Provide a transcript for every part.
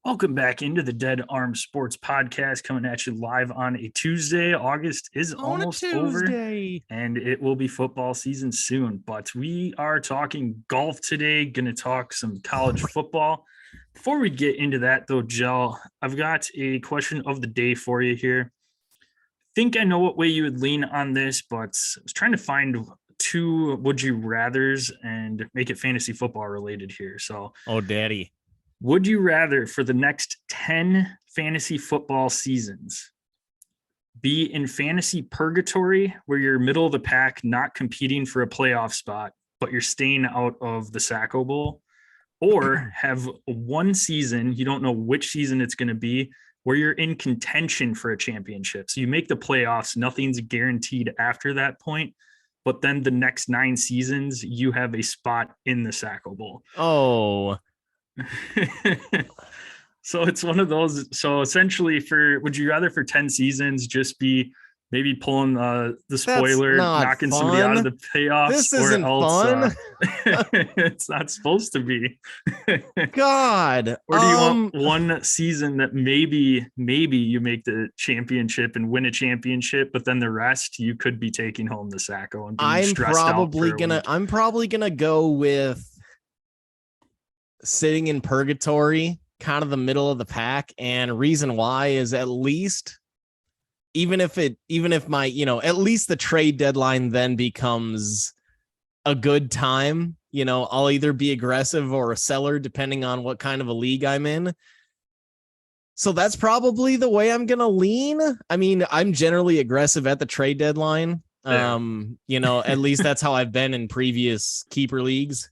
Welcome back into the Dead Arm Sports Podcast, coming at you live on a Tuesday. August is almost over, and it will be football season soon. But we are talking golf today, going to talk some college football. Before we get into that, though, Jell, I've got a question of the day for you here. I think I know what way you would lean on this, but I was trying to find two would you rathers and make it fantasy football related here. So, oh, daddy. Would you rather, for the next 10 fantasy football seasons, be in fantasy purgatory where you're middle of the pack, not competing for a playoff spot, but you're staying out of the Sacco Bowl, or have one season, you don't know which season it's going to be, where you're in contention for a championship? So you make the playoffs, nothing's guaranteed after that point, but then the next 9 seasons, you have a spot in the Sacco Bowl. Oh, so it's one of those. So essentially, would you rather for 10 seasons just be maybe pulling the spoiler, knocking somebody out of the playoffs? This isn't fun. It's not supposed to be. God. Or do you want one season that maybe you make the championship and win a championship, but then the rest you could be taking home the Sacco and being stressed out for a week? I'm probably gonna go with sitting in purgatory, kind of the middle of the pack. And reason why is, at least even if my, at least the trade deadline then becomes a good time, I'll either be aggressive or a seller depending on what kind of a league I'm in. So that's probably the way I'm going to lean. I mean, I'm generally aggressive at the trade deadline. Yeah. At least that's how I've been in previous keeper leagues.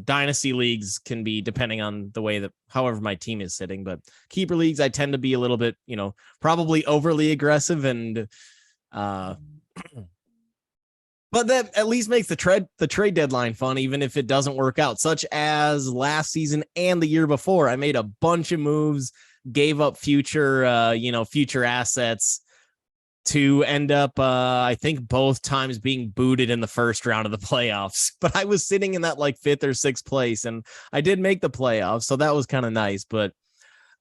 Dynasty leagues can be depending on the way that however my team is sitting, but keeper leagues, I tend to be a little bit, probably overly aggressive, and but that at least makes the trade deadline fun, even if it doesn't work out, such as last season and the year before. I made a bunch of moves, gave up future assets to end up, I think both times being booted in the first round of the playoffs, but I was sitting in that like 5th or 6th place, and I did make the playoffs. So that was kind of nice, but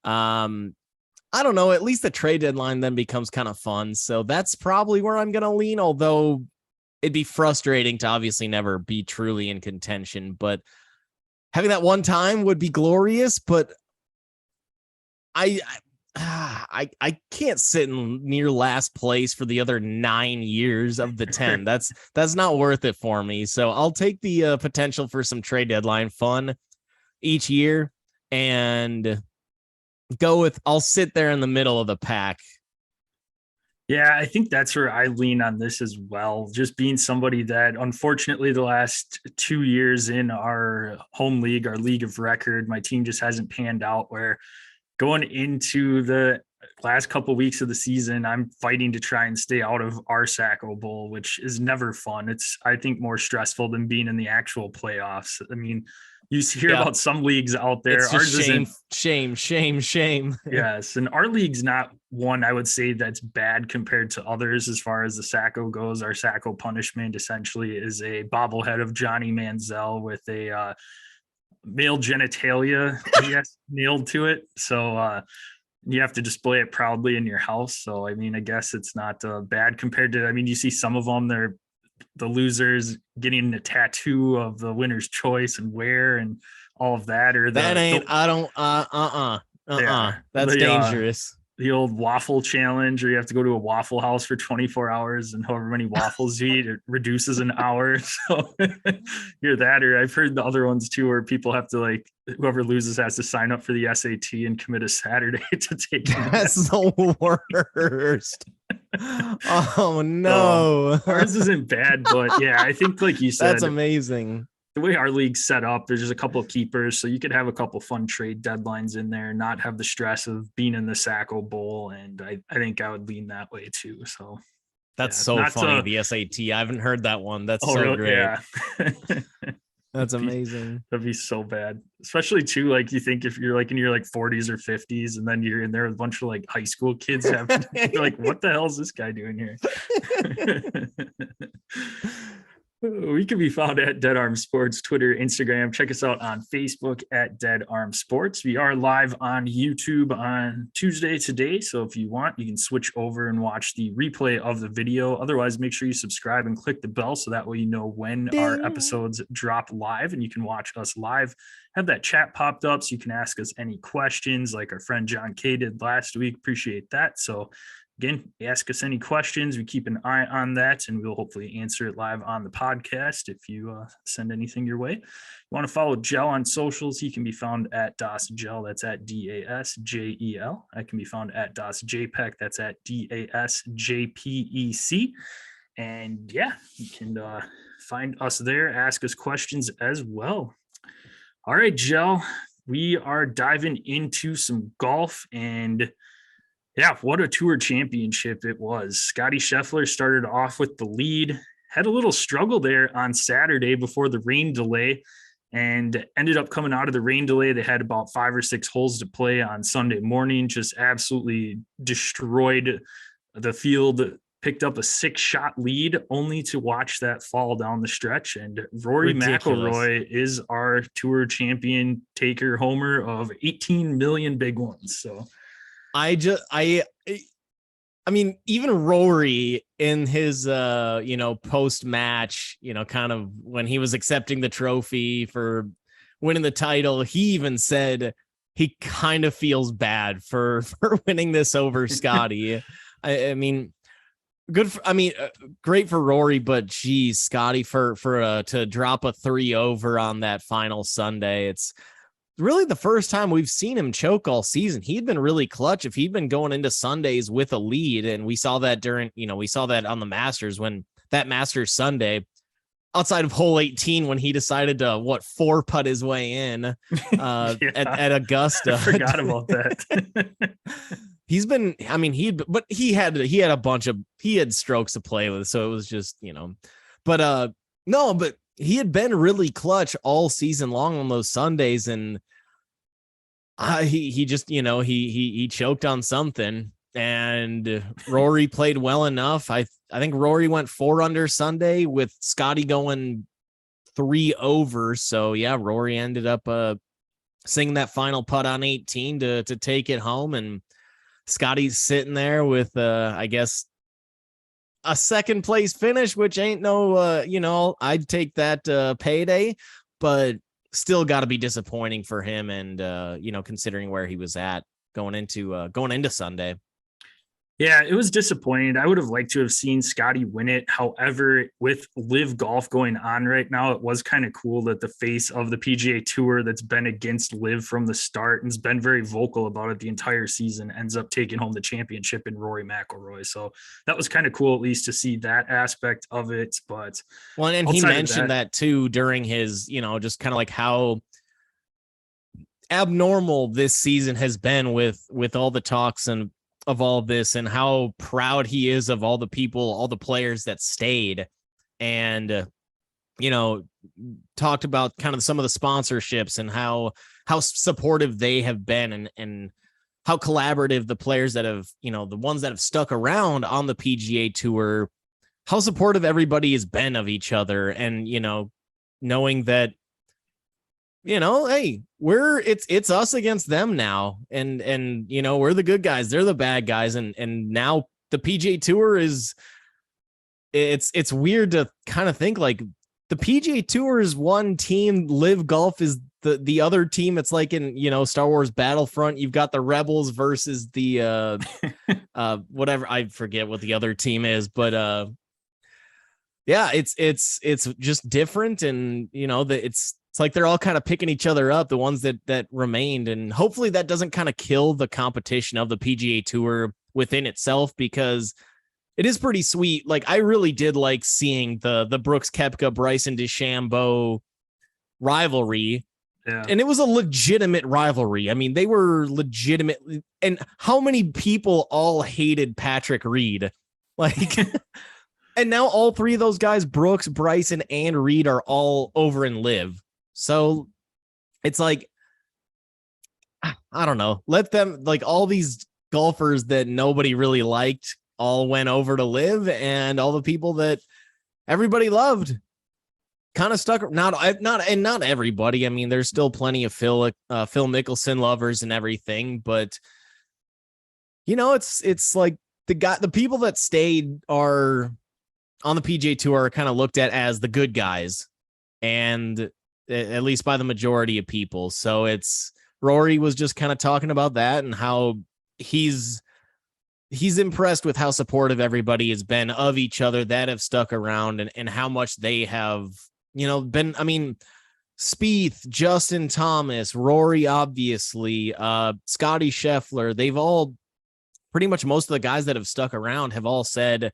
I don't know, at least the trade deadline then becomes kind of fun. So that's probably where I'm going to lean, although it'd be frustrating to obviously never be truly in contention, but having that one time would be glorious. But I can't sit in near last place for the other 9 years of the 10. That's not worth it for me. So I'll take the potential for some trade deadline fun each year and I'll sit there in the middle of the pack. Yeah, I think that's where I lean on this as well. Just being somebody that, unfortunately, the last 2 years in our home league, our league of record, my team just hasn't panned out, where going into the last couple of weeks of the season, I'm fighting to try and stay out of our Sacco Bowl, which is never fun. It's, I think, more stressful than being in the actual playoffs. I mean, you hear about some leagues out there. It's just shame. Yes. And our league's not one, I would say, that's bad compared to others as far as the Sacco goes. Our Sacco punishment essentially is a bobblehead of Johnny Manziel with a male genitalia, yes, nailed to it. So you have to display it proudly in your house. So, I mean, I guess it's not bad compared to, I mean, you see some of them, they're the losers getting a tattoo of the winner's choice and wear and all of that. Or that's dangerous. The old waffle challenge, where you have to go to a Waffle House for 24 hours and however many waffles you eat, it reduces an hour. So you're that, or I've heard the other ones too, where people have to, like, whoever loses has to sign up for the SAT and commit a Saturday to take it. That's the worst. Oh no. Ours isn't bad, but yeah, I think, like you said, that's amazing. The way our league's set up, there's just a couple of keepers, so you could have a couple fun trade deadlines in there, not have the stress of being in the Sacco Bowl, and I think I would lean that way too. So that's so funny. The SAT, I haven't heard that one. That's so really? Great. Yeah. That's amazing. That'd be so bad, especially too, like, you think if you're like in your like 40s or 50s, and then you're in there with a bunch of like high school kids, you're like, what the hell is this guy doing here? We can be found at Dead Arm Sports, Twitter, Instagram. Check us out on Facebook at Dead Arm Sports. We are live on YouTube on Tuesday today. So if you want, you can switch over and watch the replay of the video. Otherwise, make sure you subscribe and click the bell so that way you know when our episodes drop live and you can watch us live. Have that chat popped up so you can ask us any questions like our friend John K did last week. Appreciate that. So again, ask us any questions. We keep an eye on that, and we'll hopefully answer it live on the podcast if you send anything your way. You want to follow Gel on socials, he can be found at DasGel. That's at DASJEL. I can be found at DasJPEC. That's at DASJPEC. And yeah, you can find us there, ask us questions as well. All right, Gel, we are diving into some golf, and yeah, what a tour championship it was. Scotty Scheffler started off with the lead, had a little struggle there on Saturday before the rain delay, and ended up coming out of the rain delay. They had about 5 or 6 holes to play on Sunday morning, just absolutely destroyed the field, picked up a 6-shot lead only to watch that fall down the stretch. And Rory McIlroy is our tour champion taker homer of 18 million big ones. So I mean, even Rory in his, post-match, kind of when he was accepting the trophy for winning the title, he even said he kind of feels bad for winning this over Scotty. I mean, great for Rory, but geez, Scotty to drop a 3 over on that final Sunday. It's really the first time we've seen him choke all season. He'd been really clutch if he'd been going into Sundays with a lead. And we saw that we saw that on the Masters, when that Masters Sunday, outside of hole 18, when he decided to 4-putt his way in at Augusta. I forgot about that. He had strokes to play with. So it was just, but he had been really clutch all season long on those Sundays, and he just, he choked on something, and Rory played well enough. I think Rory went 4 under Sunday with Scotty going 3 over. So yeah, Rory ended up singing that final putt on 18 to take it home, and Scotty's sitting there with I guess a second place finish, which ain't no, I'd take that payday, but still got to be disappointing for him. And, considering where he was at going into Sunday. Yeah, it was disappointing. I would have liked to have seen Scotty win it. However, with LIV Golf going on right now, it was kind of cool that the face of the PGA Tour that's been against LIV from the start and has been very vocal about it the entire season ends up taking home the championship in Rory McIlroy. So that was kind of cool, at least to see that aspect of it. But and he mentioned that too during his, just kind of like how abnormal this season has been with all the talks and of all this, and how proud he is of all the people, all the players that stayed, and talked about kind of some of the sponsorships and how supportive they have been, and how collaborative the players that have, the ones that have stuck around on the PGA Tour, how supportive everybody has been of each other. And knowing that, hey, it's us against them now. And we're the good guys. They're the bad guys. And now the PGA Tour it's weird to kind of think like the PGA Tour is one team. LIV Golf is the other team. It's like in, Star Wars Battlefront, you've got the Rebels versus the, whatever, I forget what the other team is, but, yeah, it's just different. And, it's like they're all kind of picking each other up, the ones that remained. And hopefully that doesn't kind of kill the competition of the PGA Tour within itself, because it is pretty sweet. Like, I really did like seeing the Brooks Koepka, Bryson DeChambeau rivalry. Yeah. And it was a legitimate rivalry. I mean, they were legitimate. And how many people all hated Patrick Reed? Like, and now all 3 of those guys, Brooks, Bryson, and Reed, are all over in LIV. So it's like, I don't know, let them, like, all these golfers that nobody really liked all went over to LIV, and all the people that everybody loved kind of stuck. Not everybody. I mean, there's still plenty of Phil Mickelson lovers and everything, but it's like the people that stayed are on the PGA Tour are kind of looked at as the good guys, and at least by the majority of people. So it's Rory was just kind of talking about that and how he's impressed with how supportive everybody has been of each other that have stuck around, and how much they have, been. I mean, Spieth, Justin Thomas, Rory, obviously, Scotty Scheffler, they've all pretty much, most of the guys that have stuck around have all said,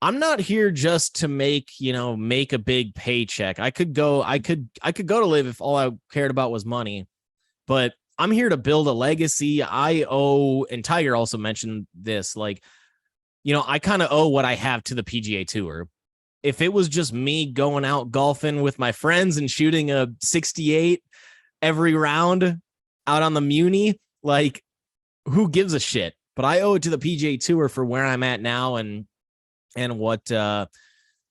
I'm not here just to make a big paycheck. I could go to LIV if all I cared about was money, but I'm here to build a legacy. And Tiger also mentioned this, like, I kind of owe what I have to the PGA Tour. If it was just me going out golfing with my friends and shooting a 68 every round out on the Muni, like, who gives a shit? But I owe it to the PGA Tour for where I'm at now and what, the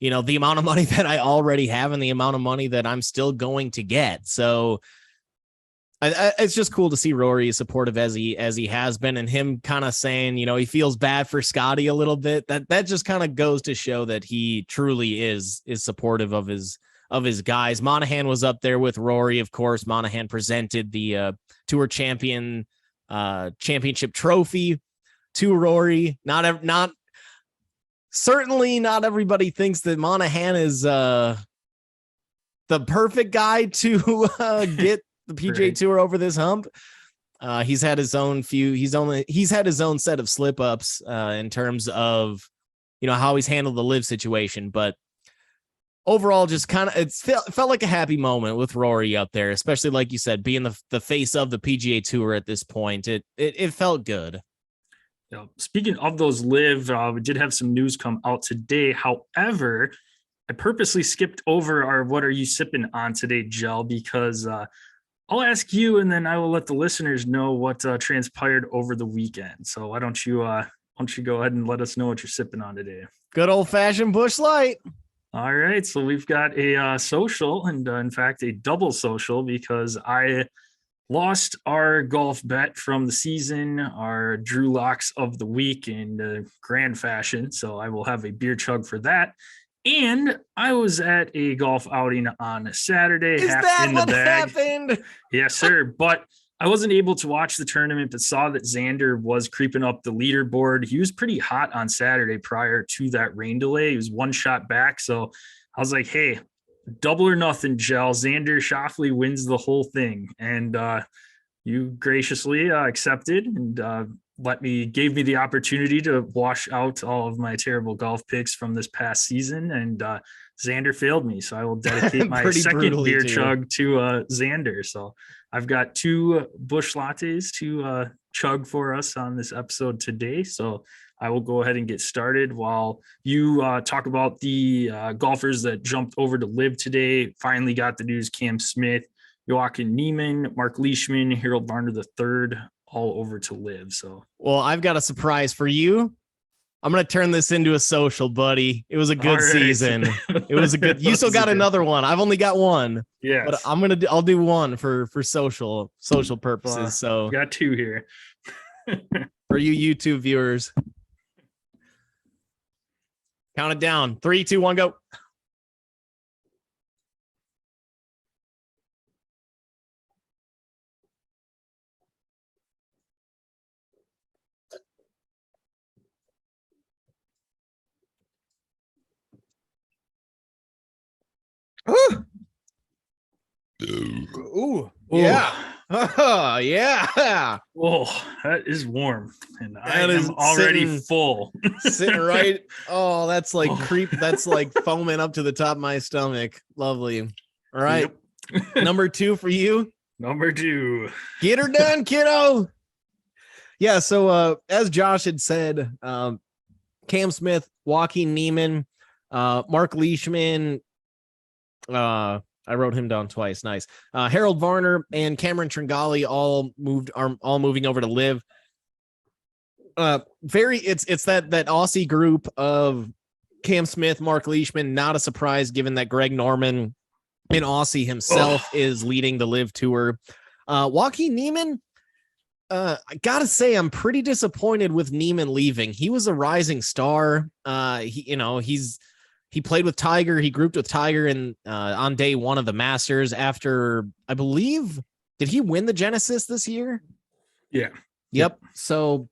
amount of money that I already have and the amount of money that I'm still going to get. So it's just cool to see Rory as supportive as he has been, and him kind of saying, he feels bad for Scotty a little bit. That just kind of goes to show that he truly is supportive of his guys. Monahan was up there with Rory. Of course, Monahan presented the Tour Championship trophy to Rory. Certainly not everybody thinks that Monahan is the perfect guy to get the PGA Tour over this hump. He's had his own he's had his own set of slip ups in terms of, how he's handled the LIV situation. But overall, just kind of, it felt like a happy moment with Rory up there, especially like you said, being the face of the PGA Tour at this point. It felt good. Yeah. Speaking of those LIV, we did have some news come out today. However, I purposely skipped over our "What Are You Sipping On Today" gel, because I'll ask you, and then I will let the listeners know what transpired over the weekend. So why don't you go ahead and let us know what you're sipping on today? Good old fashioned Busch Light. All right, so we've got a social, and in fact a double social, because I lost our golf bet from the season, our Drew Locks of the week in grand fashion. So I will have a beer chug for that. And I was at a golf outing on Saturday. Is that what happened? Yes, sir. But I wasn't able to watch the tournament, but saw that Xander was creeping up the leaderboard. He was pretty hot on Saturday prior to that rain delay. He was one shot back. So I was like, hey, double or nothing, gel. Xander Schauffele wins the whole thing. And you graciously accepted and gave me the opportunity to wash out all of my terrible golf picks from this past season. And Xander failed me. So I will dedicate my second beer chug to Xander. So I've got 2 Busch lattes to chug for us on this episode today. So I will go ahead and get started while you talk about the golfers that jumped over to LIV today. Finally got the news: Cam Smith, Joaquin Niemann, Mark Leishman, Harold Varner III, all over to LIV. So, well, I've got a surprise for you. I'm going to turn this into a social, buddy. It was a good season. It was a good, you still got another one. I've only got one. Yeah. But I'll do one for social purposes. So got 2 here. For you YouTube viewers. Count it down. 3, 2, 1, go. Ooh. Yeah. Oh, yeah. Oh, that is warm. And I am already full. Sitting right. Oh, that's like That's like foaming up to the top of my stomach. Lovely. All right. Yep. Number 2 for you. Number 2. Get her done, kiddo. Yeah. So as Josh had said, Cam Smith, Joaquin Niemann, Mark Leishman, I wrote him down twice. Nice. Harold Varner and Cameron Tringali are all moving over to LIV. It's that Aussie group of Cam Smith, Mark Leishman, not a surprise given that Greg Norman, an Aussie himself, is leading the LIV Tour. Joaquin Niemann, I gotta say, I'm pretty disappointed with Niemann leaving. He was a rising star. He played with Tiger. He grouped with Tiger on day one of the Masters after, I believe, did he win the Genesis this year? Yeah. Yep. So,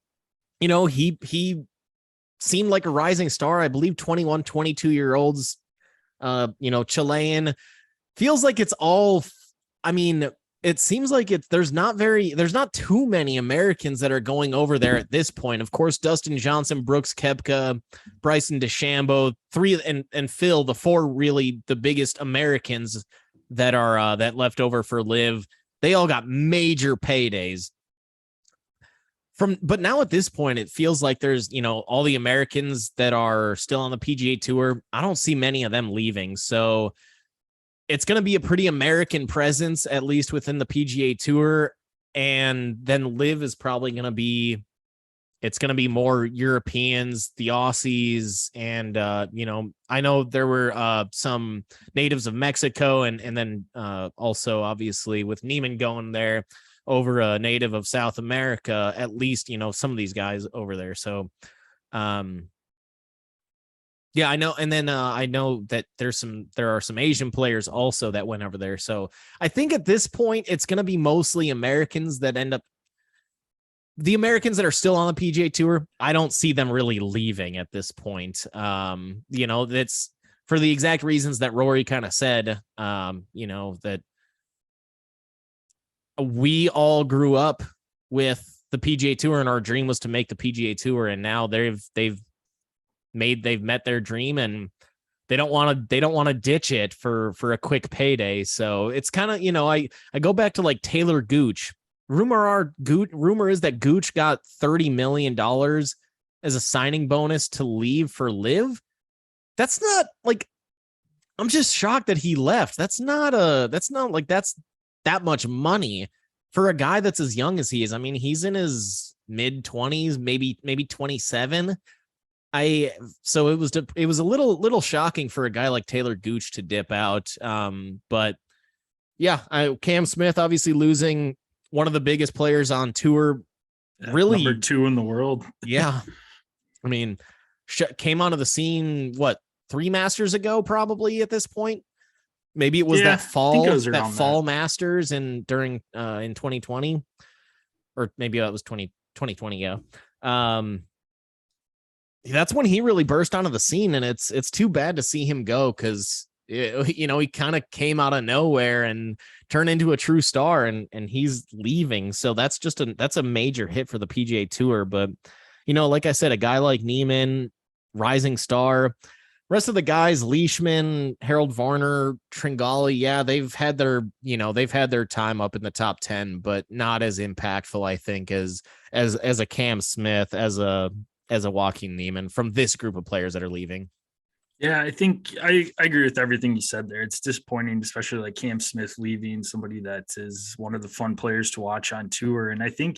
he seemed like a rising star. I believe 21, 22-year-olds, Chilean. Feels like it's all, it seems like there's not too many Americans that are going over there at this point. Of course, Dustin Johnson, Brooks Koepka, Bryson DeChambeau, and Phil, the four really the biggest Americans that are that left over for LIV. They all got major paydays. But now at this point, it feels like there's, all the Americans that are still on the PGA Tour. I don't see many of them leaving. So it's going to be a pretty American presence, at least within the PGA Tour. And then LIV is probably going to be, it's going to be more Europeans, the Aussies. And, I know there were some natives of Mexico and then also obviously with Niemann going there, over a native of South America, at least, some of these guys over there. So, yeah, I know. And then I know that there are some Asian players also that went over there. So I think at this point, it's going to be mostly Americans that end up, the Americans that are still on the PGA Tour. I don't see them really leaving at this point. That's for the exact reasons that Rory kind of said, that we all grew up with the PGA Tour and our dream was to make the PGA Tour. And now they've met their dream and they don't want to ditch it for a quick payday. So it's kind of, I go back to like Taylor Gooch. Rumor is that Gooch got $30 million as a signing bonus to leave for LIV. That's not like, I'm just shocked that he left. That's not that much money for a guy that's as young as he is. I mean, he's in his mid 20s, maybe 27. So it was a little shocking for a guy like Taylor Gooch to dip out. But yeah, Cam Smith obviously losing one of the biggest players on tour, really number 2 in the world. Yeah. I mean, came onto the scene, 3 Masters ago, probably at this point. Maybe it was that fall Masters during in 2020, or maybe that was 2020. Yeah. That's when he really burst onto the scene, and it's too bad to see him go because he kind of came out of nowhere and turned into a true star, and he's leaving. So that's a major hit for the PGA Tour. But like I said, a guy like Niemann, rising star. Rest of the guys, Leishman, Harold Varner, Tringali, yeah, they've had their time up in the top 10, but not as impactful, I think, as a Cam Smith, as a Joaquin Niemann from this group of players that are leaving. Yeah, I think I agree with everything you said there. It's disappointing, especially like Cam Smith leaving, somebody that is one of the fun players to watch on tour. And I think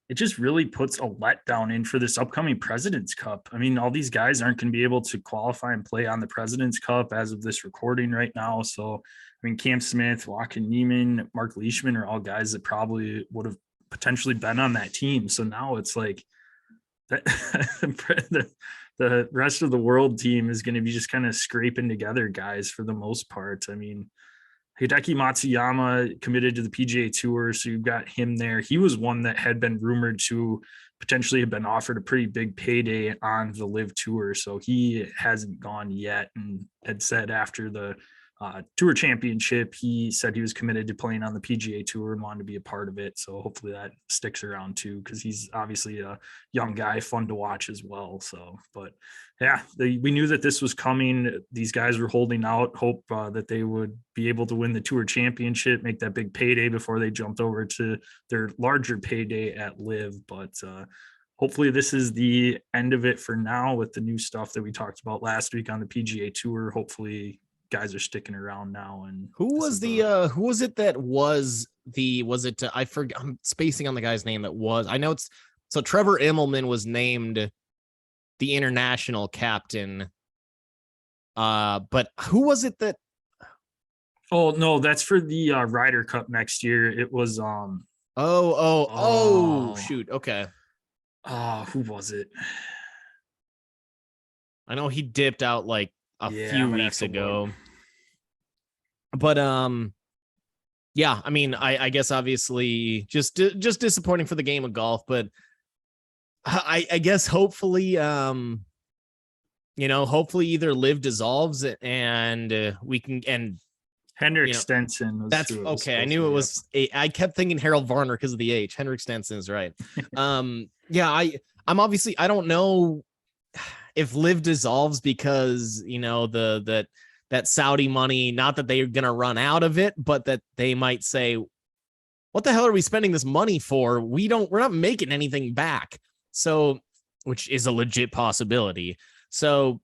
it just really puts a letdown in for this upcoming President's Cup. I mean, all these guys aren't going to be able to qualify and play on the President's Cup as of this recording right now. So, I mean, Cam Smith, Joaquin Niemann, Mark Leishman are all guys that probably would have potentially been on that team. So now it's like that the rest of the world team is going to be just kind of scraping together guys for the most part. I mean, Hideki Matsuyama committed to the PGA Tour, so you've got him there. He was one that had been rumored to potentially have been offered a pretty big payday on the LIV Tour, so he hasn't gone yet, and had said after the Tour Championship, he said he was committed to playing on the PGA Tour and wanted to be a part of it. So hopefully that sticks around too, because he's obviously a young guy, fun to watch as well. So, but yeah, we knew that this was coming. These guys were holding out hope that they would be able to win the Tour Championship, make that big payday before they jumped over to their larger payday at LIV. But hopefully this is the end of it for now with the new stuff that we talked about last week on the PGA Tour. Hopefully guys are sticking around now. And who was it I forgot, I'm spacing on the guy's name that was, I know so Trevor Immelman was named the international captain But who was it that? Oh no, that's for the Ryder Cup next year. It was Shoot. Okay. who was it? I know he dipped out like a few I'm gonna have weeks to ago. look. But yeah, I mean, I guess obviously just disappointing for the game of golf, but I guess hopefully hopefully either LIV dissolves and we can, and Henrik Stenson was that's okay. I knew it was I kept thinking Harold Varner because of the H. Henrik Stenson is right. Yeah, I'm obviously, I don't know if LIV dissolves because that Saudi money, not that they're gonna run out of it, but that they might say, what the hell are we spending this money for? We're not making anything back. So, which is a legit possibility. So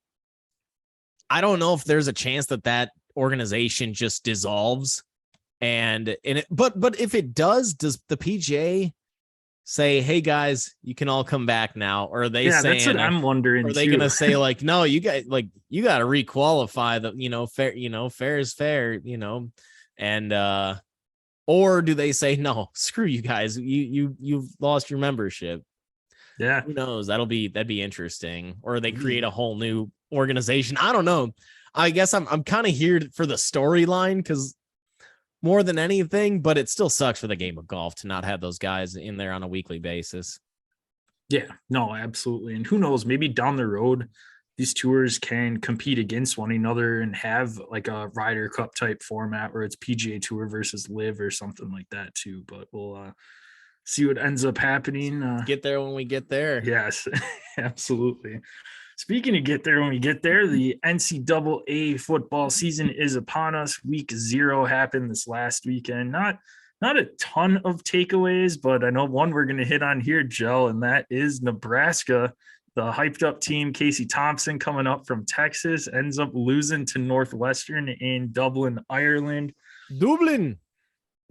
I don't know if there's a chance that organization just dissolves but if it does the PGA say, hey guys, you can all come back now? Or are they saying, that's what I'm wondering? Are they gonna say like, no, you guys, like, you gotta requalify, the fair is fair, and or do they say, no, screw you guys, you've lost your membership? Yeah, who knows? That'd be interesting. Or they create a whole new organization. I don't know. I guess I'm kind of here for the storyline because more than anything, but it still sucks for the game of golf to not have those guys in there on a weekly basis. Yeah, no, absolutely. And who knows, maybe down the road, these tours can compete against one another and have like a Ryder Cup type format where it's PGA Tour versus LIV or something like that too. But we'll see what ends up happening. Get there when we get there. Yes, absolutely. Speaking of get there when we get there, the NCAA football season is upon us. Week 0 happened this last weekend. Not a ton of takeaways, but I know one we're going to hit on here, Joe, and that is Nebraska. The hyped up team, Casey Thompson, coming up from Texas, ends up losing to Northwestern in Dublin, Ireland. Dublin.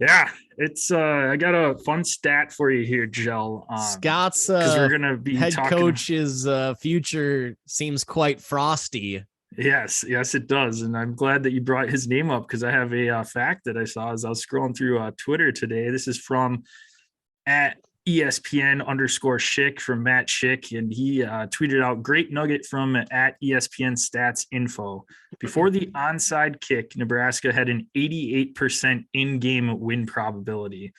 Yeah, it's I got a fun stat for you here, Joe. Scott's because we're gonna be head coach's future seems quite frosty. Yes, it does, and I'm glad that you brought his name up because I have a fact that I saw as I was scrolling through Twitter today. This is from at ESPN_Schick from Matt Schick, and he tweeted out, great nugget from at ESPN Stats Info. Before the onside kick, Nebraska had an 88% in-game win probability.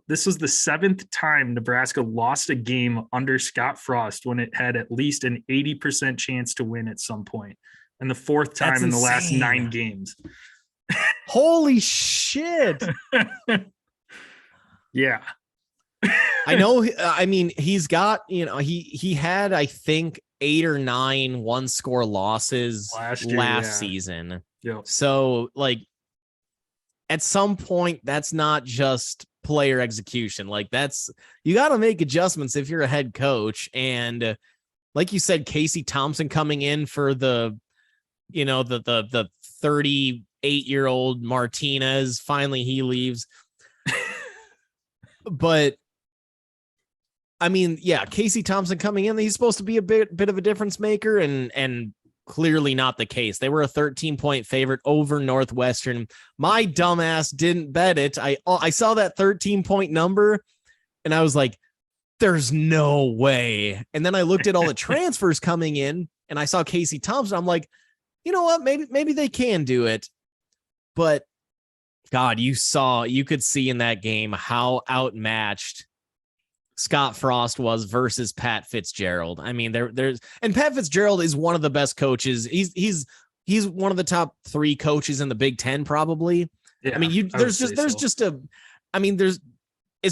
This was the 7th time Nebraska lost a game under Scott Frost when it had at least an 80% chance to win at some point, and the 4th time in the last 9 games. Holy shit. Yeah. I know. I mean, he's got, he had, I think, 8 or 9 one-score losses last season. Yep. So, like, at some point, that's not just player execution. Like, you got to make adjustments if you're a head coach. And like you said, Casey Thompson coming in for the 38-year-old Martinez. Finally, he leaves. But I mean, yeah, Casey Thompson coming in, he's supposed to be a bit of a difference maker, and clearly not the case. They were a 13-point favorite over Northwestern. My dumbass didn't bet it. I saw that 13-point number, and I was like, there's no way. And then I looked at all the transfers coming in, and I saw Casey Thompson. I'm like, you know what? Maybe they can do it. But God, you could see in that game how outmatched Scott Frost was versus Pat Fitzgerald. I mean, and Pat Fitzgerald is one of the best coaches. He's one of the top 3 coaches in the Big Ten, probably. Yeah, I mean, it's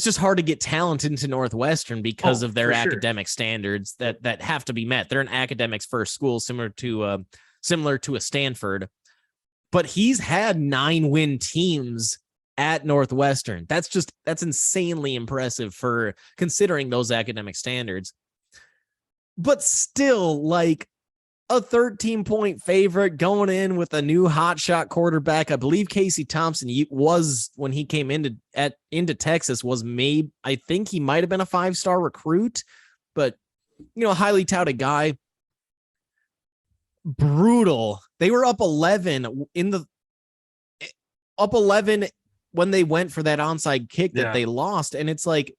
just hard to get talent into Northwestern because of their academic standards that have to be met. They're an academics first school, similar to a Stanford, but he's had 9-win teams at Northwestern. That's insanely impressive for considering those academic standards. But still, like, a 13-point favorite going in with a new hotshot quarterback. I believe Casey Thompson was, when he came into Texas, I think he might have been a 5-star recruit, but highly touted guy. brutal. They were up 11 when they went for that onside kick that they lost. And it's like,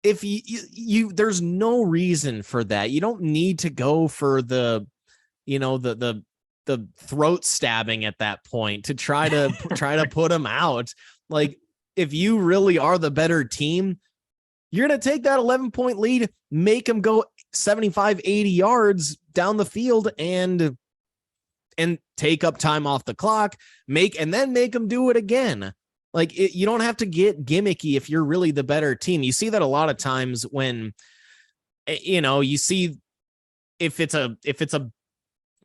if you there's no reason for that. You don't need to go for the throat stabbing at that point to try to put them out. Like, if you really are the better team, you're going to take that 11-point lead, make them go 75, 80 yards down the field and take up time off the clock, make them do it again. Like, you don't have to get gimmicky if you're really the better team. You see that a lot of times when, you see if it's a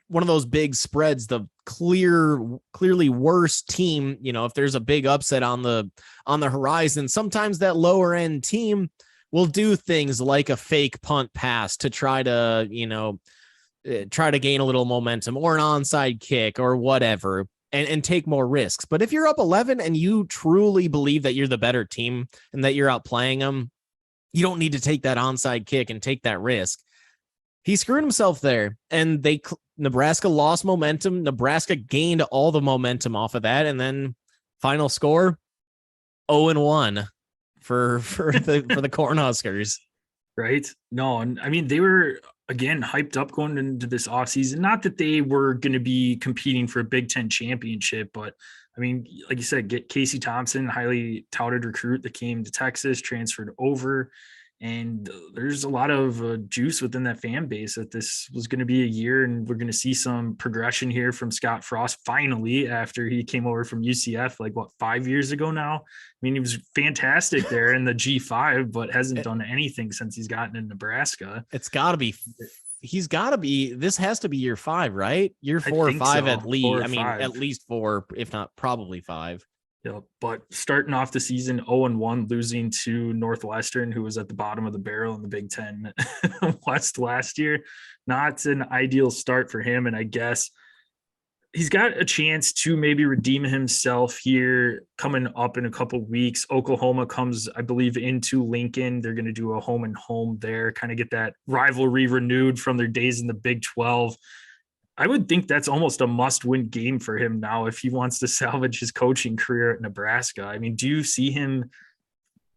one of those big spreads, the clearly worse team, if there's a big upset on the horizon, sometimes that lower end team will do things like a fake punt pass to try to gain a little momentum, or an onside kick or whatever, and take more risks. But if you're up 11 and you truly believe that you're the better team and that you're outplaying them, you don't need to take that onside kick and take that risk. He screwed himself there, and Nebraska lost momentum. Nebraska gained all the momentum off of that, and then final score 0-1 for the Cornhuskers. Right? No, and I mean, they were again hyped up going into this offseason. Not that they were going to be competing for a Big Ten championship, but I mean, like you said, get Casey Thompson, highly touted recruit that came to Texas, transferred over. And there's a lot of juice within that fan base that this was going to be a year, and we're going to see some progression here from Scott Frost finally, after he came over from UCF, 5 years ago now. I mean, he was fantastic there in the G5, but hasn't done anything since he's gotten in Nebraska. This has to be year 5, right? Year 4 or 5 so. At least. I mean, 5. At least 4, if not probably 5. Yeah, but starting off the season 0-1, losing to Northwestern, who was at the bottom of the barrel in the Big Ten West last year. Not an ideal start for him, and I guess he's got a chance to maybe redeem himself here coming up in a couple weeks. Oklahoma comes, I believe, into Lincoln. They're going to do a home and home there, kind of get that rivalry renewed from their days in the Big 12. I would think that's almost a must-win game for him now if he wants to salvage his coaching career at Nebraska. I mean, do you see him,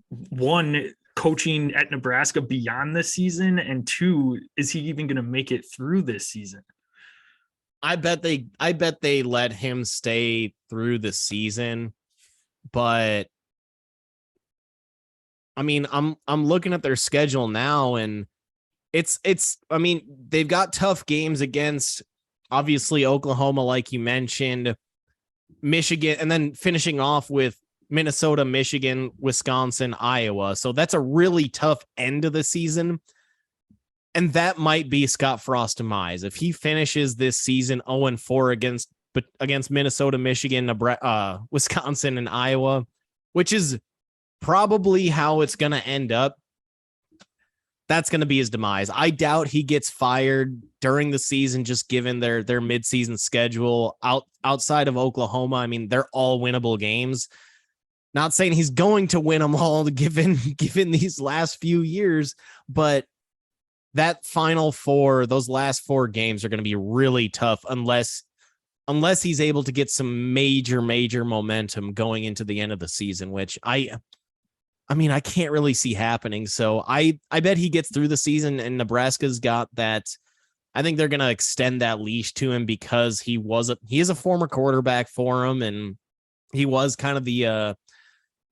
one, coaching at Nebraska beyond this season, and two, is he even going to make it through this season? I bet they let him stay through the season, but I mean, I'm looking at their schedule now, and it's I mean, they've got tough games against, obviously, Oklahoma, like you mentioned, Michigan, and then finishing off with Minnesota, Michigan, Wisconsin, Iowa. So that's a really tough end of the season. And that might be Scott Frost's demise. If he finishes this season 0-4 against Minnesota, Michigan, Nebraska, Wisconsin, and Iowa, which is probably how it's going to end up, that's going to be his demise. I doubt he gets fired during the season, just given their midseason schedule outside of Oklahoma. I mean, they're all winnable games. Not saying he's going to win them all given these last few years, but that final 4, those last 4 games are going to be really tough unless he's able to get some major momentum going into the end of the season, which I mean, I can't really see happening. So I bet he gets through the season, and Nebraska's got that. I think they're going to extend that leash to him because he is a former quarterback for him, and he was kind of the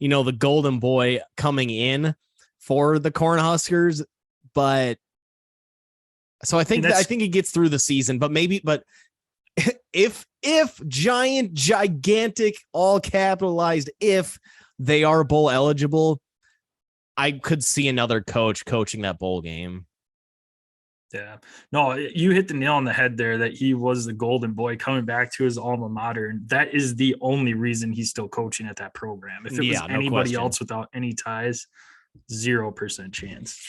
the golden boy coming in for the Cornhuskers. But so I think he gets through the season, but if gigantic, all capitalized, if they are bowl eligible, I could see another coach coaching that bowl game. Yeah, no, you hit the nail on the head there that he was the golden boy coming back to his alma mater. And that is the only reason he's still coaching at that program. If it was anybody else without any ties, 0% chance.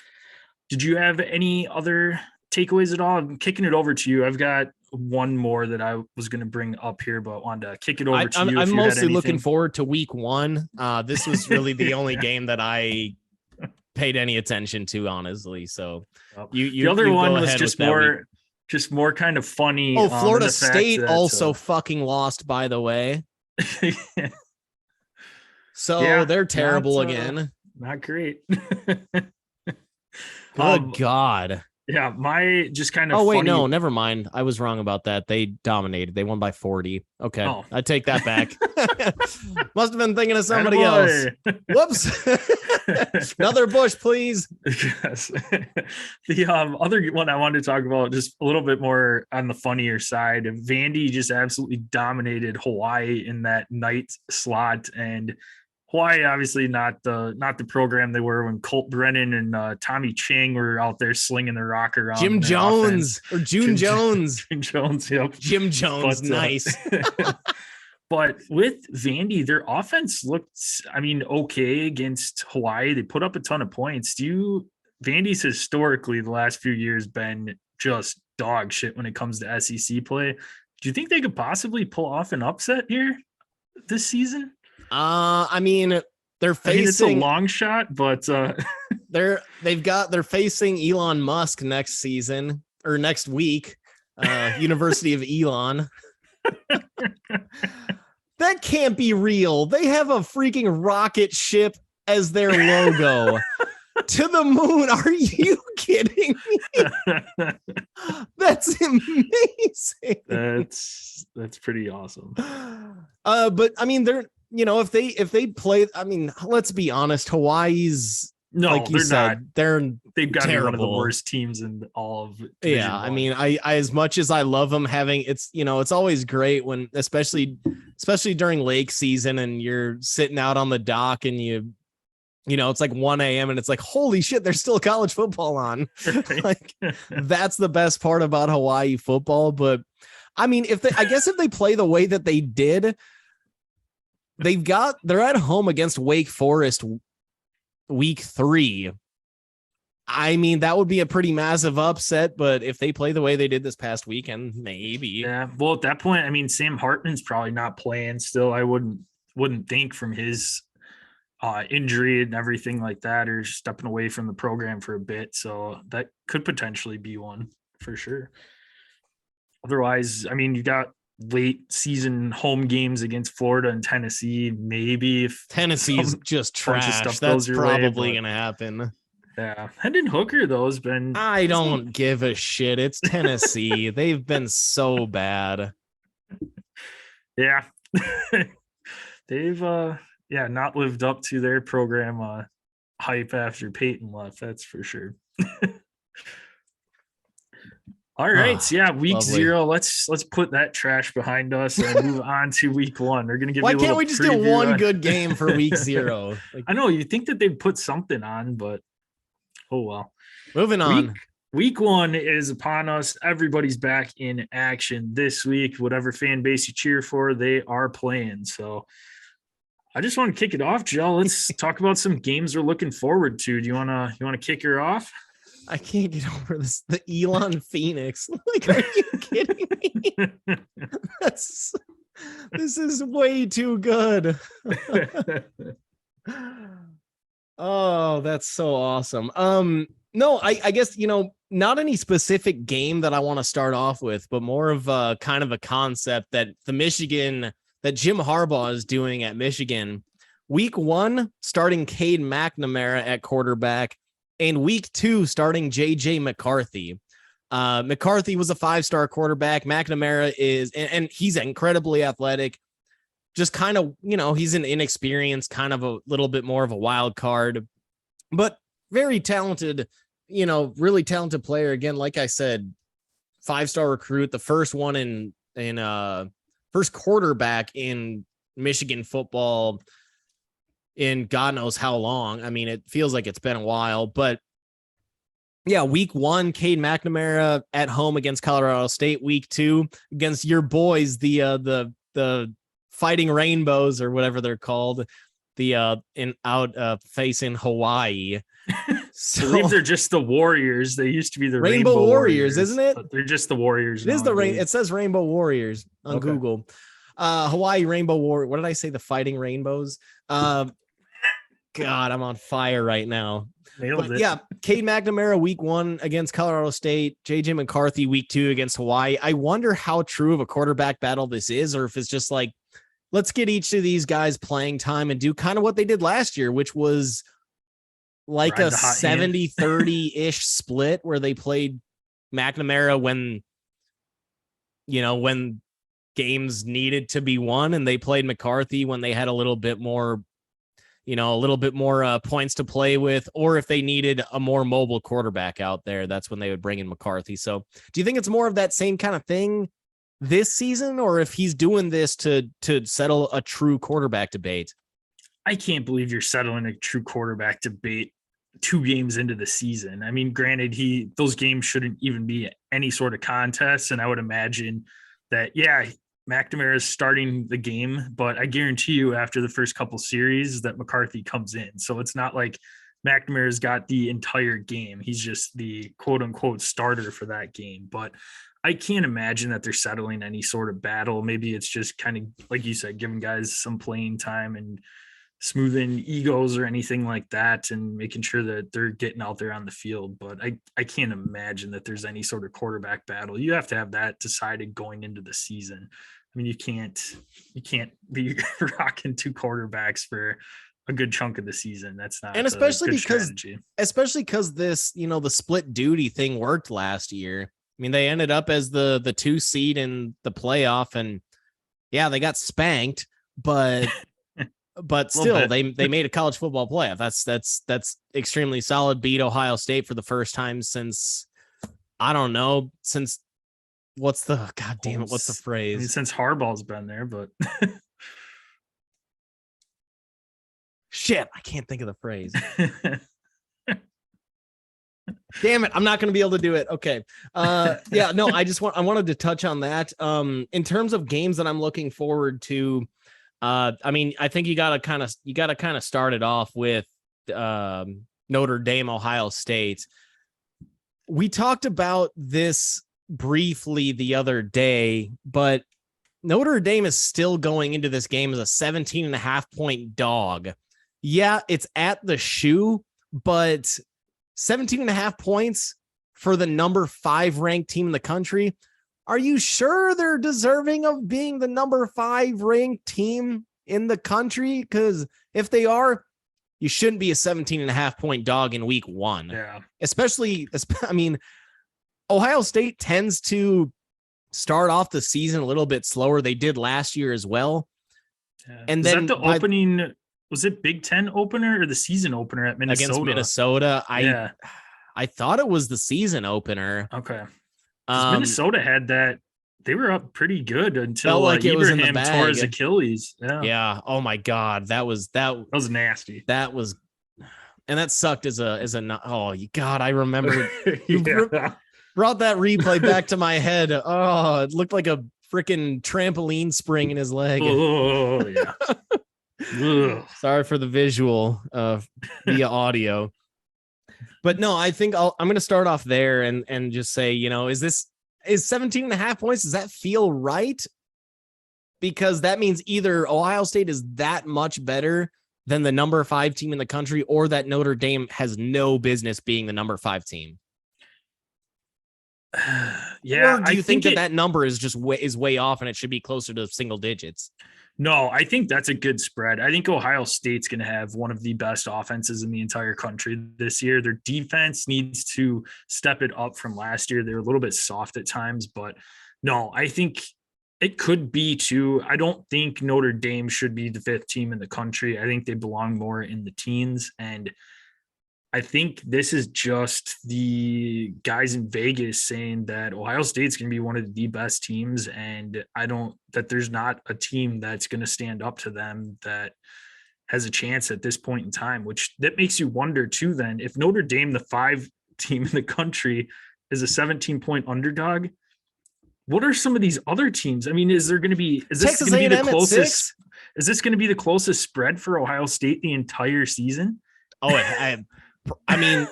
Did you have any other takeaways at all? I'm kicking it over to you. I've got one more that I was going to bring up here, but wanted to kick it over to you. I'm mostly looking forward to week 1. This was really the only game that I paid any attention to, honestly. So the other one was just more just more kind of funny. Oh, Florida the fact State that, also fucking lost, by the way. So yeah, they're terrible again. Not great. Good God. Yeah, my just kind of. Oh, wait, funny... no, never mind. I was wrong about that. They dominated. They won by 40. Okay, I take that back. Must have been thinking of somebody else. Whoops. Another Bush, please. Yes. The other one I wanted to talk about, just a little bit more on the funnier side, Vandy just absolutely dominated Hawaii in that night slot, and Hawaii obviously not the program they were when Colt Brennan and Tommy Chang were out there slinging their rock around. Jim Jones or June Jones. Jim Jones, yep. Jim Jones, nice. But with Vandy, their offense looked, okay against Hawaii. They put up a ton of points. Vandy's historically the last few years been just dog shit when it comes to SEC play. Do you think they could possibly pull off an upset here this season? They're facing. It's a long shot, but they're facing Elon Musk next season or next week. University of Elon. That can't be real. They have a freaking rocket ship as their logo. To the moon. Are you kidding me? That's amazing. That's pretty awesome. But they're, if they play, let's be honest, Hawaii's, no, like you they're said, not. They've got to be one of the terrible. worst teams in all of Division One. I as much as I love them having, it's always great when, especially during lake season and you're sitting out on the dock and it's like 1 a.m. and it's like, holy shit, there's still college football on. Like, that's the best part about Hawaii football. But if they play the way that they did, they're at home against Wake Forest week 3. That would be a pretty massive upset, but if they play the way they did this past weekend, maybe. Yeah. Well, at that point, Sam Hartman's probably not playing still. I wouldn't think from his injury and everything like that, or stepping away from the program for a bit. So that could potentially be one for sure. Otherwise, you got late season home games against Florida and Tennessee. Maybe if Tennessee's just trash, that's probably going to happen. Yeah. Hendon Hooker, though, has been. I don't give a shit. It's Tennessee. They've been so bad. Yeah. They've, not lived up to their program hype after Peyton left. That's for sure. All right. Week lovely. 0. Let's put that trash behind us and move on to week 1. They're going to give Why you a little can't we just do one good game for week 0? I know you think that they'd put something on, but oh well. Moving on. Week 1 is upon us. Everybody's back in action this week. Whatever fan base you cheer for, they are playing. So I just want to kick it off, Joe. Let's talk about some games we're looking forward to. Do you want to kick her off? I can't get over this. The Elon Phoenix. Like, are you kidding me? This is way too good. Oh, that's so awesome. No, I guess, not any specific game that I want to start off with, but more of a kind of a concept that that Jim Harbaugh is doing at Michigan. Week 1, starting Cade McNamara at quarterback, and week 2, starting J McCarthy. McCarthy was a 5-star quarterback. McNamara is, and he's incredibly athletic. Just kind of, he's an inexperienced, kind of a little bit more of a wild card, but very talented, really talented player. Again, like I said, 5-star recruit, the first one in first quarterback in Michigan football in God knows how long. It feels like it's been a while, but yeah, week 1, Cade McNamara at home against Colorado State. Week 2 against your boys, the Fighting Rainbows or whatever they're called, facing Hawaii. So, I believe they're just the Warriors. They used to be the Rainbow Warriors, isn't it? They're just the Warriors. It is it says Rainbow Warriors on Google. Hawaii Rainbow War. What did I say? The Fighting Rainbows. God, I'm on fire right now. Nailed But it. yeah, Cade McNamara week 1 against Colorado State, J McCarthy week 2 against Hawaii. I wonder how true of a quarterback battle this is, or if it's just like, let's get each of these guys playing time and do kind of what they did last year, which was like Ride a the hot hand. 70-30-ish split where they played McNamara when games needed to be won, and they played McCarthy when they had a little bit more points to play with, or if they needed a more mobile quarterback out there, that's when they would bring in McCarthy. So do you think it's more of that same kind of thing this season, or if he's doing this to settle a true quarterback debate? I can't believe you're settling a true quarterback debate 2 games into the season. I mean, granted, those games shouldn't even be any sort of contest. And I would imagine that, yeah, McNamara is starting the game, but I guarantee you after the first couple series that McCarthy comes in. So it's not like McNamara's got the entire game. He's just the quote unquote starter for that game. But I can't imagine that they're settling any sort of battle. Maybe it's just kind of, like you said, giving guys some playing time and smoothing egos or anything like that and making sure that they're getting out there on the field. But I can't imagine that there's any sort of quarterback battle. You have to have that decided going into the season. I mean, you can't be rocking 2 quarterbacks for a good chunk of the season. That's not, and especially because strategy. This, the split duty thing worked last year. I mean, they ended up as the 2 seed in the playoff, and yeah, they got spanked, but still they made a college football playoff. That's extremely solid. Beat Ohio State for the first time since, I don't know, since what's the phrase? I mean, since Harbaugh's been there, but shit, I can't think of the phrase. Damn it, I'm not going to be able to do it. Okay. Yeah, no, I wanted to touch on that. In terms of games that I'm looking forward to, I mean, I think you got to kind of start it off with Notre Dame, Ohio State. We talked about this briefly the other day, but Notre Dame is still going into this game as a 17.5-point dog. Yeah, it's at the shoe, but 17.5 points for the number 5 ranked team in the country. Are you sure they're deserving of being the number 5 ranked team in the country? Because if they are, you shouldn't be a 17.5-point dog in week 1. Yeah. I mean, Ohio State tends to start off the season a little bit slower. They did last year as well. Yeah. And was then that the opening, was it Big Ten opener or the season opener at Minnesota? Against Minnesota. I thought it was the season opener. Okay. Minnesota had that. They were up pretty good until like Ibrahim tore his Achilles. Yeah. Yeah. Oh my God. That was nasty. That was, and that sucked God, I remember. Yeah. Brought that replay back to my head. Oh, it looked like a freaking trampoline spring in his leg. Oh, yeah. Sorry for the visual via audio. But no, I think I'm going to start off there and just say, is 17.5 points? Does that feel right? Because that means either Ohio State is that much better than the number 5 team in the country, or that Notre Dame has no business being the number 5 team. Yeah. Or do you think that number is way off and it should be closer to single digits? No, I think that's a good spread. I think Ohio State's going to have one of the best offenses in the entire country this year. Their defense needs to step it up from last year. They're a little bit soft at times, but no, I think it could be too. I don't think Notre Dame should be the 5th team in the country. I think they belong more in the teens. And I think this is just the guys in Vegas saying that Ohio State's going to be one of the best teams. And that there's not a team that's going to stand up to them that has a chance at this point in time, which that makes you wonder too, then if Notre Dame, the 5 team in the country, is a 17-point underdog, what are some of these other teams? I mean, is this going to be the closest? Is this going to be the closest spread for Ohio State the entire season? Oh, I mean,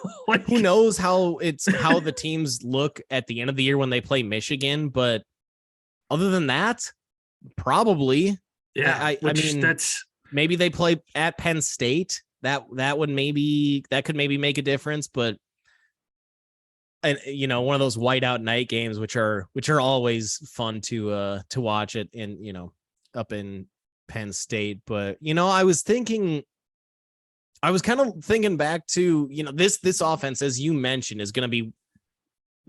who knows how the teams look at the end of the year when they play Michigan, but other than that, probably. Yeah. I mean, maybe they play at Penn State. that could maybe make a difference, but and one of those whiteout night games, which are always fun to watch it in, up in Penn State. But, I was kind of thinking back to, this offense, as you mentioned, is going to be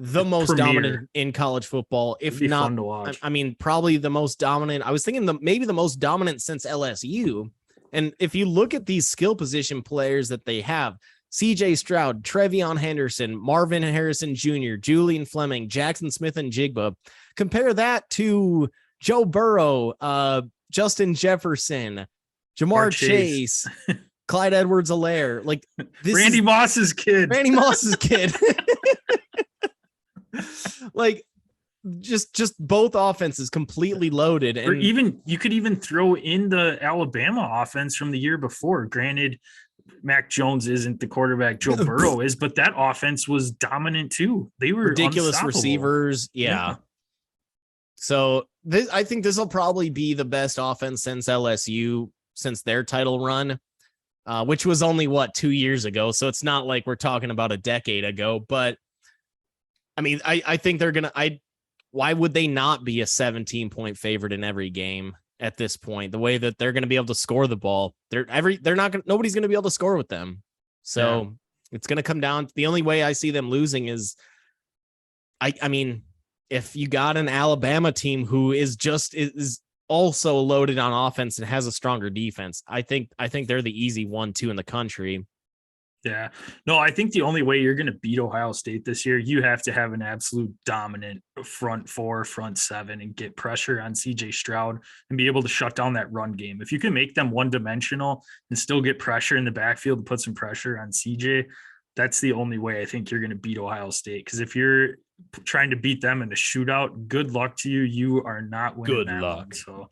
the most dominant in college football, if not, I mean, probably the most dominant. I was thinking maybe the most dominant since LSU. And if you look at these skill position players that they have, CJ Stroud, Trevion Henderson, Marvin Harrison Jr., Julian Fleming, Jackson Smith and Jigba, compare that to Joe Burrow, Justin Jefferson, Jamar Chase, Clyde Edwards-Helaire, like this Randy Moss's kid. Like just both offenses completely loaded. And or even you could even throw in the Alabama offense from the year before. Granted, Mac Jones isn't the quarterback Joe Burrow is, but that offense was dominant too. They were ridiculous receivers. Yeah. So I think this will probably be the best offense since LSU, since their title run, which was only 2 years ago. So it's not like we're talking about a decade ago, but I mean, I think they're going to, why would they not be a 17-point favorite in every game at this point? The way that they're going to be able to score the ball, nobody's going to be able to score with them. So it's going to come down. The only way I see them losing is, I mean, if you got an Alabama team who is also loaded on offense and has a stronger defense, I think they're the easy 1-2 in the country. Yeah, no, I think the only way you're going to beat Ohio State this year, you have to have an absolute dominant front four, front seven, and get pressure on CJ Stroud and be able to shut down that run game. If you can make them one-dimensional and still get pressure in the backfield to put some pressure on CJ, that's the only way I think you're going to beat Ohio State. Because if you're trying to beat them in a shootout, good luck to you. You are not winning. Good luck. One. So,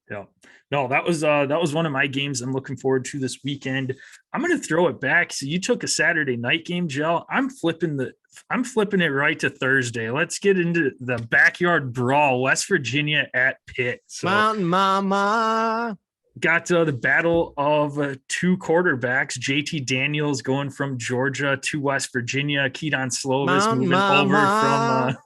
yeah. No, that was one of my games I'm looking forward to this weekend. I'm going to throw it back. So you took a Saturday night game, Jell. I'm flipping it right to Thursday. Let's get into the backyard brawl, West Virginia at Pitt. So, Mountain Mama. Got the battle of two quarterbacks, JT Daniels going from Georgia to West Virginia, Keaton Slovis moving over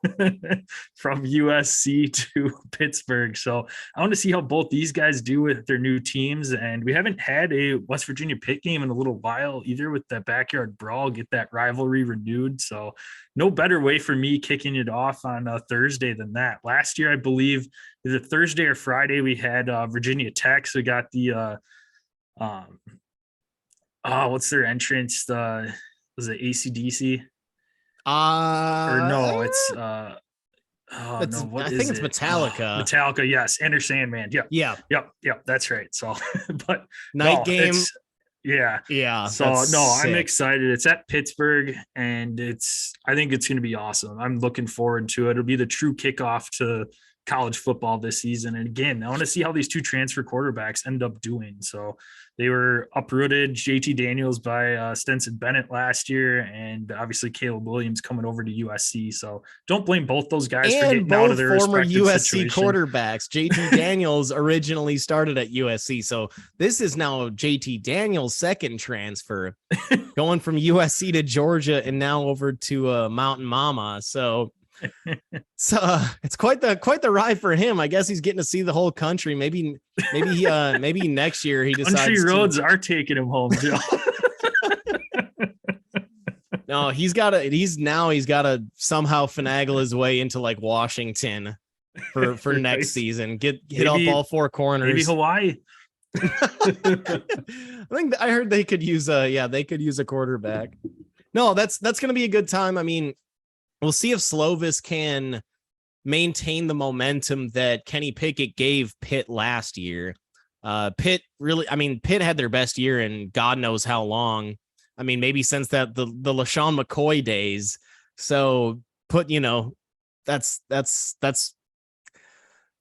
from USC to Pittsburgh. So I want to see how both these guys do with their new teams. And we haven't had a West Virginia Pitt game in a little while either, with that backyard brawl, get that rivalry renewed. So no better way for me kicking it off on a Thursday than that. Last year, I believe, either Thursday or Friday, we had Virginia Tech. So we got the what's their entrance? Was it AC/DC? Or no, it's I think it's Metallica. Metallica, yes. Enter Sandman. Yep. That's right. So, but night game. Yeah. So I'm excited. It's at Pittsburgh, and I think it's going to be awesome. I'm looking forward to it. It'll be the true kickoff to college football this season. And again, I want to see how these two transfer quarterbacks end up doing. So they were uprooted, JT Daniels by Stetson Bennett last year, and obviously Caleb Williams coming over to USC. So don't blame both those guys for getting out of their former USC situation. Quarterbacks. JT Daniels originally started at USC. So this is now JT Daniels' second transfer, going from USC to Georgia and now over to Mountain Mama. So it's quite the ride for him. I guess he's getting to see the whole country. Maybe next year he decides country roads are taking him home, Joe. No, he's got to somehow finagle his way into like Washington for next season. Hit up all four corners. Maybe Hawaii. I heard they could use a quarterback. No, that's going to be a good time. I mean, we'll see if Slovis can maintain the momentum that Kenny Pickett gave Pitt last year. Pitt had their best year in God knows how long. I mean, maybe since the LaShawn McCoy days. So that's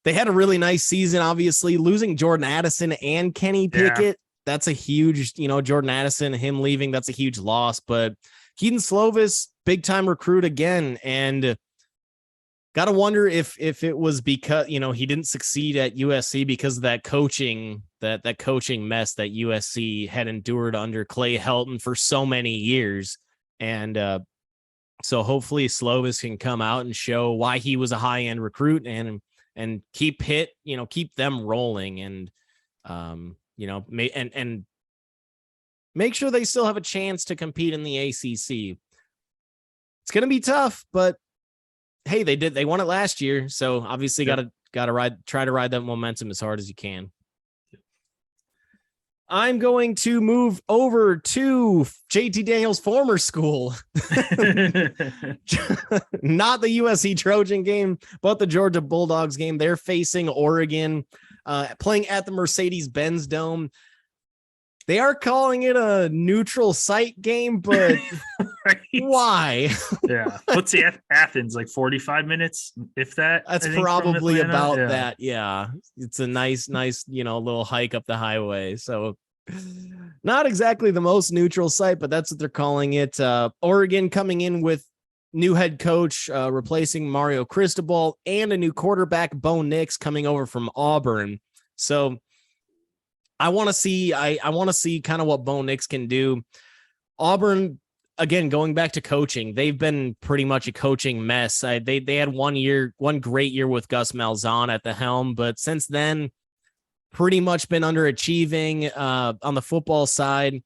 they had a really nice season. Obviously, losing Jordan Addison and Kenny Pickett, that's a huge, Jordan Addison, him leaving, that's a huge loss. But Keaton Slovis, big time recruit again, and Got to wonder if it was because, he didn't succeed at USC because of that coaching mess that USC had endured under Clay Helton for so many years. And so hopefully Slovis can come out and show why he was a high-end recruit and keep them rolling and and make sure they still have a chance to compete in the ACC. It's going to be tough, but hey, they won it last year. So obviously try to ride that momentum as hard as you can. I'm going to move over to JT Daniels' former school, not the USC Trojan game, but the Georgia Bulldogs game. They're facing Oregon, playing at the Mercedes-Benz Dome. They are calling it a neutral site game, but right. Why? Yeah. Let's see, Athens, like 45 minutes, if that. That's probably about that. Yeah. It's a nice, little hike up the highway. So not exactly the most neutral site, but that's what they're calling it. Oregon coming in with new head coach, replacing Mario Cristobal, and a new quarterback, Bo Nix, coming over from Auburn. So I want to see kind of what Bo Nix can do. Auburn, again, going back to coaching, they've been pretty much a coaching mess. They had one great year with Gus Malzahn at the helm, but since then, pretty much been underachieving on the football side.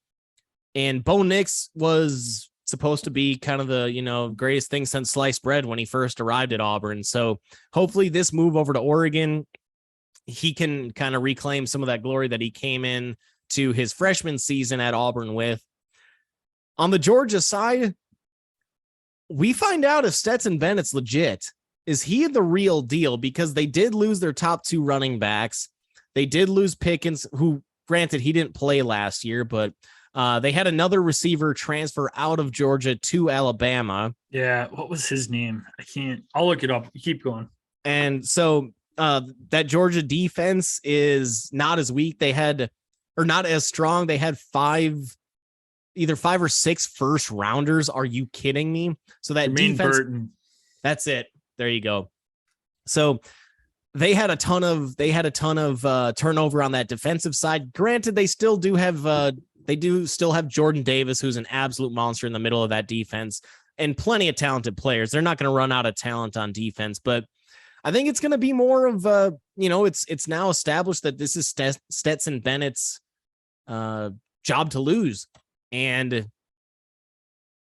And Bo Nix was supposed to be kind of the greatest thing since sliced bread when he first arrived at Auburn. So hopefully this move over to Oregon, he can kind of reclaim some of that glory that he came in to his freshman season at Auburn with. On the Georgia side, we find out if Stetson Bennett's legit. Is he the real deal? Because they did lose their top two running backs. They did lose Pickens, who, granted, he didn't play last year, but they had another receiver transfer out of Georgia to Alabama. Yeah, what was his name? I'll look it up. Keep going. And so that Georgia defense is not as weak. Not as strong. They had either 5 or 6 first rounders. Are you kidding me? So that Jermaine defense, Burton. That's it. There you go. So they had a ton of turnover on that defensive side. Granted, they still do have Jordan Davis, who's an absolute monster in the middle of that defense, and plenty of talented players. They're not going to run out of talent on defense, but I think it's going to be more of it's now established that this is Stetson Bennett's job to lose, and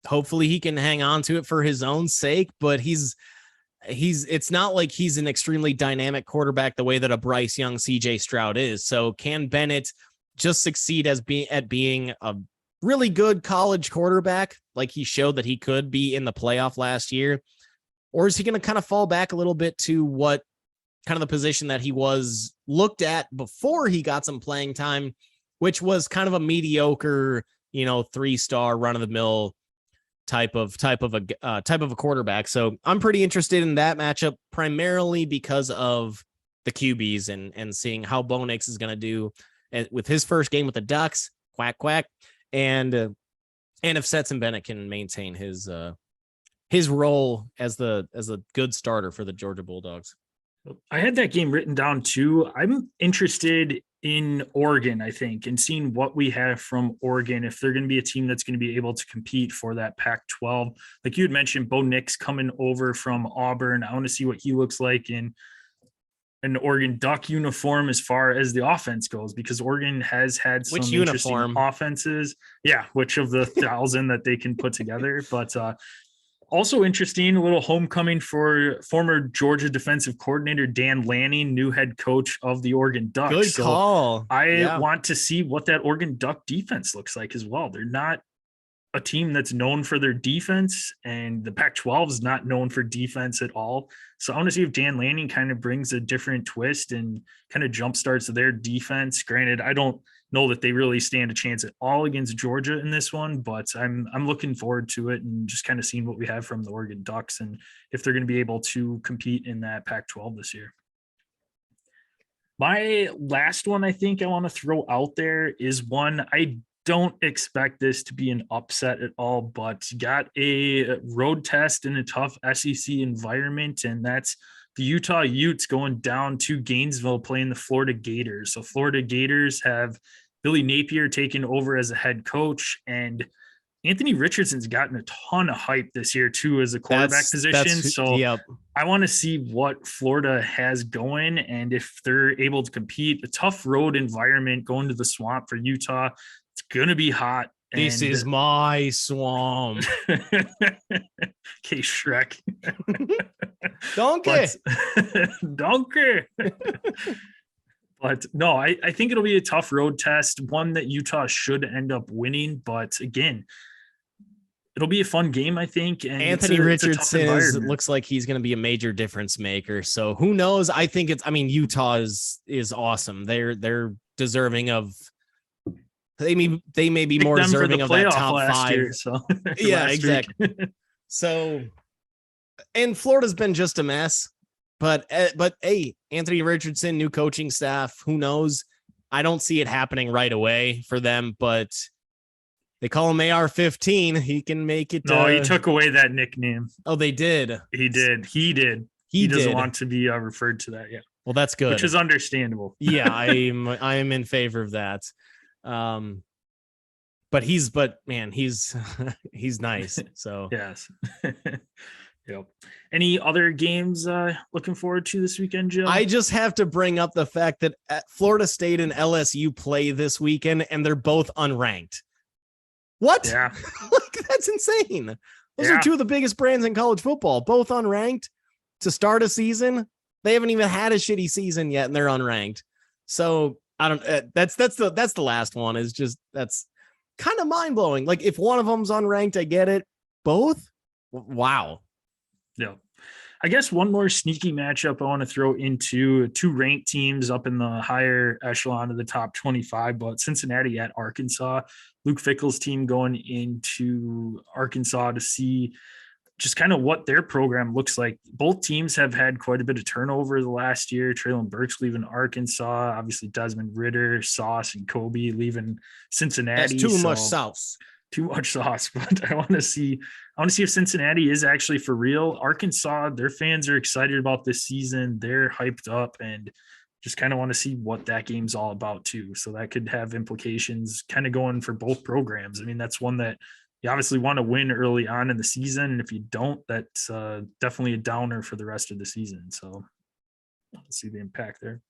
hopefully he can hang on to it for his own sake. But it's not like he's an extremely dynamic quarterback the way that a Bryce Young, CJ Stroud is. So can Bennett just succeed at being a really good college quarterback like he showed that he could be in the playoff last year? Or is he going to kind of fall back a little bit to what kind of the position that he was looked at before he got some playing time, which was kind of a mediocre, 3-star run of the mill type of a quarterback. So I'm pretty interested in that matchup, primarily because of the QBs and seeing how Bo Nix is going to do with his first game with the Ducks, quack, quack. And if Stetson Bennett can maintain his role as a good starter for the Georgia Bulldogs. I had that game written down too. I'm interested in Oregon, I think, and seeing what we have from Oregon, if they're going to be a team that's going to be able to compete for that Pac-12. Like you had mentioned, Bo Nix coming over from Auburn. I want to see what he looks like in an Oregon Duck uniform as far as the offense goes, because Oregon has had some interesting offenses. Yeah, which of the 1,000 that they can put together. But also interesting, a little homecoming for former Georgia defensive coordinator Dan Lanning, new head coach of the Oregon Ducks. Good call. I want to see what that Oregon Duck defense looks like as well. They're not a team that's known for their defense, and the Pac-12 is not known for defense at all. So I want to see if Dan Lanning kind of brings a different twist and kind of jumpstarts their defense. Granted, I don't know that they really stand a chance at all against Georgia in this one, but I'm looking forward to it and just kind of seeing what we have from the Oregon Ducks and if they're going to be able to compete in that Pac-12 this year. My last one I think I want to throw out there is one I don't expect this to be an upset at all, but you got a road test in a tough SEC environment, and that's the Utah Utes going down to Gainesville playing the Florida Gators. So Florida Gators have Billy Napier taking over as a head coach, and Anthony Richardson's gotten a ton of hype this year too as a quarterback position. So yep. I want to see what Florida has going, and if they're able to compete. A tough road environment going to the Swamp for Utah. It's going to be hot. This is my swamp. Okay, Shrek. Donkey. Donkey. But no, I think it'll be a tough road test, one that Utah should end up winning. But again, it'll be a fun game, I think. And Anthony Richardson looks like he's going to be a major difference maker. So who knows? I think Utah is awesome. They're deserving of. They may be more deserving of that top 5. Year, so. Yeah, exactly. So, and Florida's been just a mess, but hey, Anthony Richardson, new coaching staff, who knows? I don't see it happening right away for them, but they call him AR-15. He can make it. No, he took away that nickname. Oh, they did. He did. He doesn't want to be referred to that yet. Well, that's good. Which is understandable. Yeah, I am in favor of that. But he's nice. So yes. Yep. Any other games looking forward to this weekend, Jill? I just have to bring up the fact that Florida State and LSU play this weekend, and they're both unranked. What? Yeah. Like, that's insane. Those are two of the biggest brands in college football, both unranked to start a season. They haven't even had a shitty season yet, and they're unranked. So I don't. That's the last one. Is just that's kind of mind blowing. Like, if one of them's unranked, I get it. Both, wow. Yeah. I guess one more sneaky matchup I want to throw into two ranked teams up in the higher echelon of the top 25, but Cincinnati at Arkansas. Luke Fickell's team going into Arkansas to see just kind of what their program looks like. Both teams have had quite a bit of turnover the last year. Traylon Burks leaving Arkansas, obviously Desmond Ridder, Sauce, and Kobe leaving Cincinnati. That's too much sauce. Too much sauce, but I want to see if Cincinnati is actually for real. Arkansas, their fans are excited about this season. They're hyped up, and just kind of want to see what that game's all about too. So that could have implications kind of going for both programs. I mean, that's one that you obviously want to win early on in the season. And if you don't, that's definitely a downer for the rest of the season. So let's see the impact there.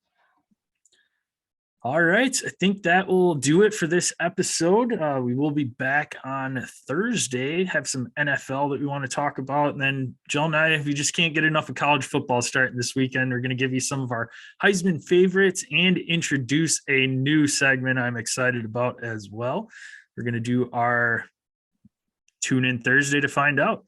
All right. I think that will do it for this episode. We will be back on Thursday, have some NFL that we want to talk about. And then Jill and I, if you just can't get enough of college football starting this weekend, we're going to give you some of our Heisman favorites and introduce a new segment I'm excited about as well. We're going to do our Tune In Thursday to find out.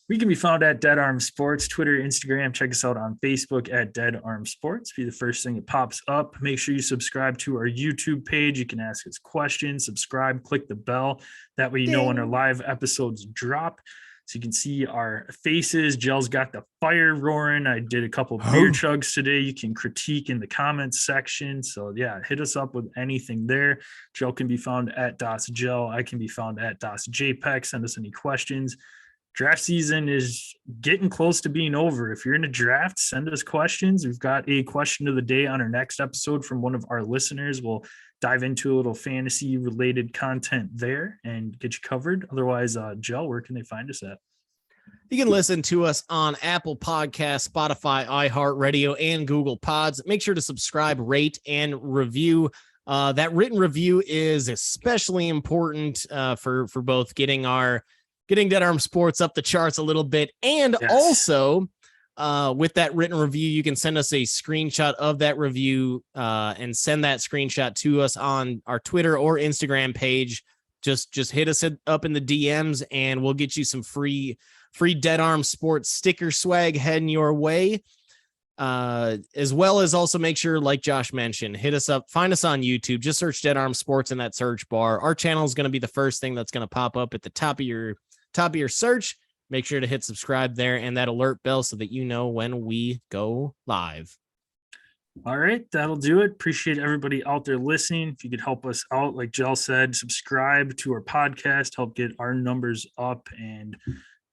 We can be found at Dead Arm Sports, Twitter, Instagram. Check us out on Facebook at Dead Arm Sports. Be the first thing that pops up. Make sure you subscribe to our YouTube page. You can ask us questions, subscribe, click the bell. That way you know when our live episodes drop. So you can see our faces. Jill's got the fire roaring. I did a couple of beer chugs today. You can critique in the comments section. So yeah, hit us up with anything there. Jill can be found at DosJill. I can be found at DosJPEG. Send us any questions. Draft season is getting close to being over. If you're in a draft, send us questions. We've got a question of the day on our next episode from one of our listeners. We'll dive into a little fantasy related content there and get you covered. Otherwise, Jill, where can they find us at? You can listen to us on Apple Podcasts, Spotify, iHeartRadio, and Google Pods. Make sure to subscribe, rate, and review. That written review is especially important for both getting Dead Arm Sports up the charts a little bit. And also with that written review, you can send us a screenshot of that review and send that screenshot to us on our Twitter or Instagram page. Just hit us up in the DMs and we'll get you some free Dead Arm Sports sticker swag heading your way. As well as also make sure, like Josh mentioned, hit us up, find us on YouTube, just search Dead Arm Sports in that search bar. Our channel is going to be the first thing that's going to pop up at the top of your search. Make sure to hit subscribe there and that alert bell so that you know when we go live. All right, that'll do it. Appreciate everybody out there listening. If you could help us out, like Jill said, subscribe to our podcast, help get our numbers up, and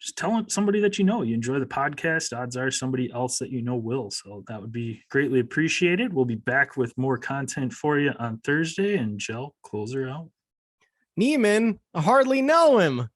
just tell somebody that you enjoy the podcast. Odds are somebody else that will. So that would be greatly appreciated. We'll be back with more content for you on Thursday. And Jill, close her out. Neiman, I hardly know him.